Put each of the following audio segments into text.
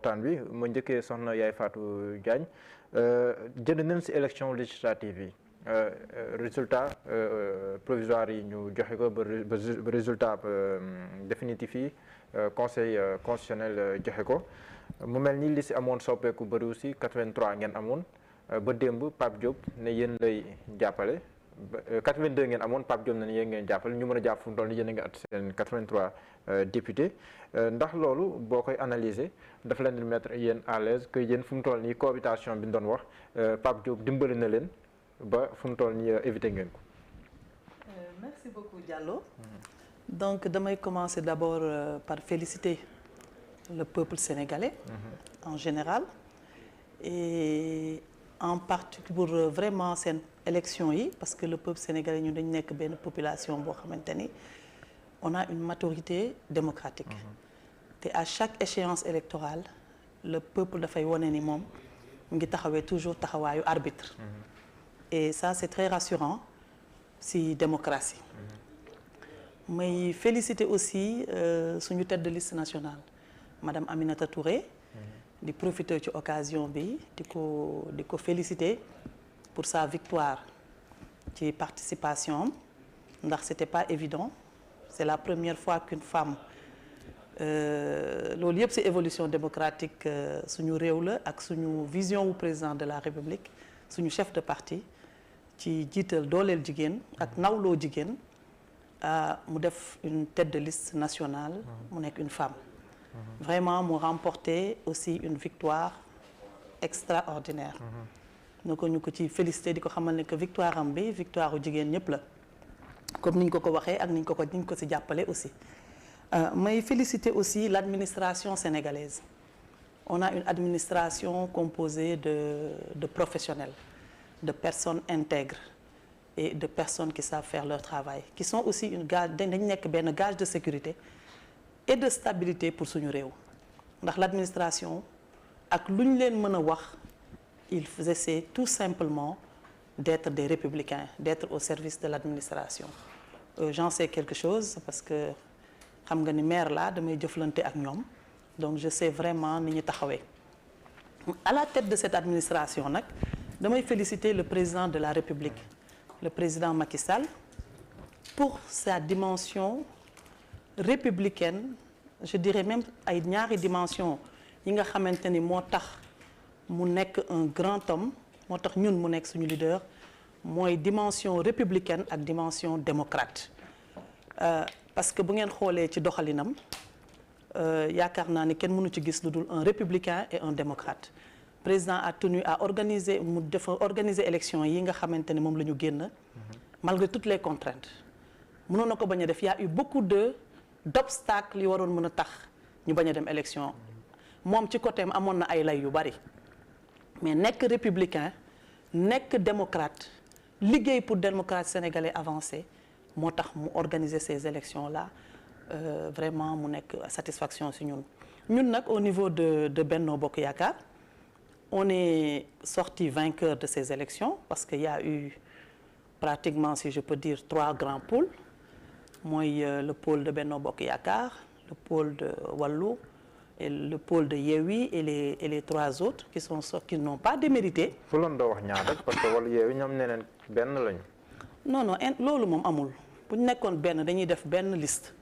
waxtaan bi ma njëkkee soxna Yaye Fatou Diagne jënd nañ ci élection législative yi résultat provisoire yi ñu joxe ko ba résultat définitif yi conseil constitutionnel joxe ko mu mel ni li ci amoon soppeeku bëri aussi 83 ngeen amoon ba démb Pape Diop ne yéen lay jàppale 82 ngeen amoon Pape Diop ne yéen ngeen jàppale ñu mën a jàpp fu mu toll nii yéen a ngi at seen 83 députés ndax loolu boo koy analyser dafa leen di mettre yéen à l'aise que yéen fu mu toll nii cohabitation bi ñu doon wax Pape Diop dimbali na leen ba fu mu toll nii éviter ngeen ko. Merci beaucoup Diallo. Donc damay commencer d'abord par féliciter le peuple sénégalais en général et en particulier pour vraiment seen élection yi parce que le peuple sénégalais ñu dañ nekk benn population boo xamante ni on a une maturité démocratique te à chaque échéance électorale le peuple dafay wane ni moom mu ngi taxawee toujours taxawaayu arbitre et ça c'est très rassurant ci démocratie may féliciter aussi suñu tête de liste nationale madame Aminata Touré di profiter ci occasion bi di ko féliciter pour sa victoire ci participation ndax c'était pas évident c'est la première fois qu'une femme loolu yëpp ci évolution démocratique suñu réew la ak suñu vision wu président de la République suñu chef de parti ci jiital dooleel jigéen ak nawloo jigéen mu def une tête de liste nationale mu nekk une femme vraiment mu remporter aussi une victoire extraordinaire ñu ko ci féliciter di ko xamal ne que victoire am bi victoire u jigéen ñëpp la comme niñ ko waxee ak niñ ko ci jàppale aussi may féliciter aussi l'administration sénégalaise on a une administration composée de professionnels de personnes intègres et de personnes qui savent faire leur travail qui sont aussi une gage dañ nekk benn gage de sécurité et de stabilité pour suñu réew ndax l'administration ak lu ñu leen mën a wax ils essaient tout simplement d'être des républicains d'être au service de l'administration j'en sais quelque chose parce que xam nga ni maire là damay jëflante ak ñoom donc je sais vraiment ni ñu taxawee à la tête de cette administration nag damay féliciter le président de la République le président Macky Sall pour sa dimension républicaine je dirais même ay ñaari dimension yi nga xamante ni moo tax mu nekk un grand homme moo tax ñun mu nekk suñu leader mooy dimension républicaine ak dimension démocrate parce que bu ngeen xoolee ci doxalinam yaakaar naa ni kenn mënu ci gis lu dul un républicain et un démocrate président a tenu à organiser élection yi nga xamante ni moom la ñu génn malgré toutes les contraintes mënoon na ko bañ a def y a eu beaucoup d'obstacles yi waroon mën a tax ñu bañ a dem élection moom ci côté am amoon na ay lay yu bari mais nekk républicain nekk démocrate liggéey pour démocrate sénégalais avancé moo tax mu organiser ces élections là vraiment mu nekk satisfaction ci ñun nag au niveau de Benno Bokk Yaakaar on est sorti vainqueur de ces élections parce qu'il y a eu pratiquement si je peux dire 3 grands pôles mooy le pôle de Benno Bokk Yaakaar le pôle de Wallu et le pôle de Yewwi et les 3 autres qui n'ont pas démérité. fu loon doo wax ñaar rek parce que Wallu Yewwi ñoom nee nañ benn lañu. non loolu moom amul bu ñu nekkoon benn dañuy def benn liste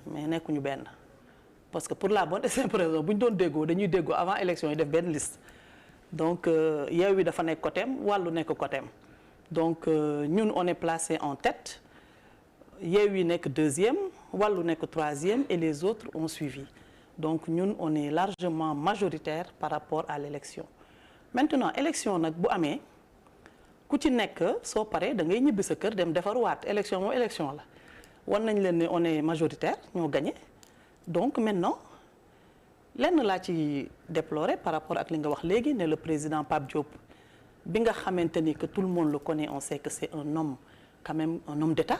mais nekkuñu benn parce que pour la bonne et simple raison bu ñu doon déggoo dañuy déggoo avant élection yi def benn liste donc Yewwi dafa nekk côtéem Wallu nekk côtéem donc ñun on est placé en tête. Yewwi nekk 2e Wallu nekk 3e et les autres ont suivi donc ñun on est largement majoritaire par rapport à l'élection maintenant élection nag bu amee ku ci nekk soo paree da ngay ñibbi sa kër dem defaruwaat élection moom élection la wan nañ leen ne on est majoritaire ñoo gagné donc maintenant lenn laa ci déplorer par rapport ak li nga wax léegi ne le président Pape Diop bi nga xamante ni que tout le monde le connaît on sait que c'est un homme quand même un homme d'État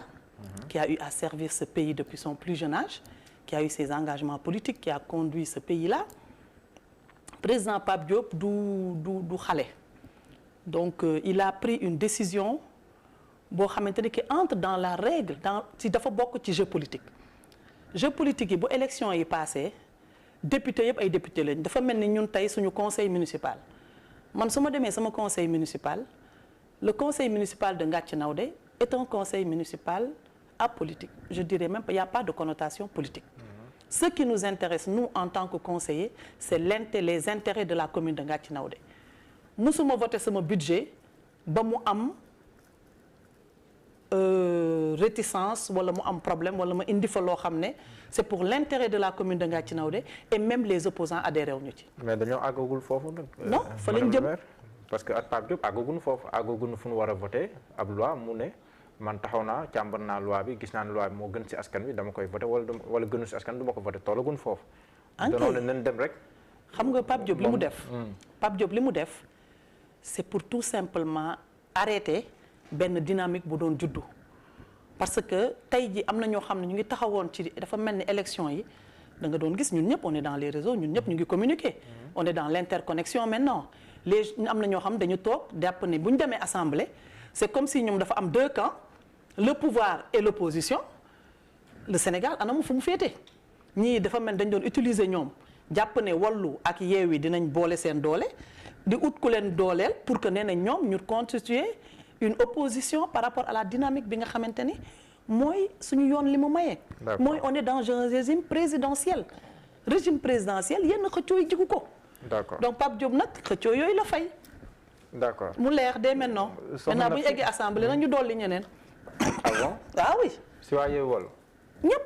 qui a eu à servir ce pays depuis son plus jeune âge qui a eu ses engagements politiques qui a conduit ce pays-là président Pape Diop du xale donc il a pris une décision boo xamante ni qui entre dans la règle ci dafa bokk ci jeu politique yi bu élection yi passé député yëpp ay député lañ dafa mel ni ñun tey suñu conseil municipal man su ma demee sama conseil municipal le conseil municipal de Ngathie Naoudé est un conseil municipal apolitique je dirais même il n'y a pas de connotation politique. Ce qui nous intéresse nous en tant que conseillers c'est les intérêts de la commune de Ngathie Naoudé musuma voté sama budget ba mu am réticence wala mu am problème wala mu indi fa loo xam ne c'est pour l'intérêt de la commune de Ngathie Naoudé et même les opposants adhéré wuñu ci. mais dañoo àggagul foofu nag. non fa lañ jëm parce que ak Pape Diop àggaguñu foofu àggaguñu fu ñu war a voté ab loi mu ne man taxaw naa càmbar naa loi bi gis naa ne loi bi moo gën ci askan wi dama koy voté wala gënu ci askan du ma ko voté tollaguñu foofu. danoon nañ dem rek. xam nga Pape Diop li mu def. Pape Diop li mu def c'est pour tout simplement arrêter benn dynamique bu doon juddu parce que tey ji am na ñoo xam ne ñu ngi taxawoon ci dafa mel ni élection yi da nga doon gis ñun ñëpp on est dans les réseaux ñun ñëpp ñu ngi communiquer. on est dans l'interconnexion maintenant am na ñoo xam dañu toog jàpp ne bu ñu demee assemblée c'est comme si ñoom dafa am deux camps le pouvoir et l'opposition le Sénégal anamu fu mu féete ñii dafa mel dañ doon utiliser ñoom jàpp ne Wallu ak Yewwi dinañ boole seen doole di ut ku leen dooleel pour que nee na ñoom ñu constituer une opposition par rapport à la dynamique bi nga xamante ni mooy suñu yoon li mu mayee. mooy on est dans un régime présidentiel yenn xëccoo yi jigu ko. d'accord donc Pape Diop nag xëccoo yooyu la fay. d'accord mu leer dès maintenant. maintenant bu ñu eggee assemblée nag ñu dolli ñeneen. ah bon ah oui. si waa Yewwi Wallu. ñëpp.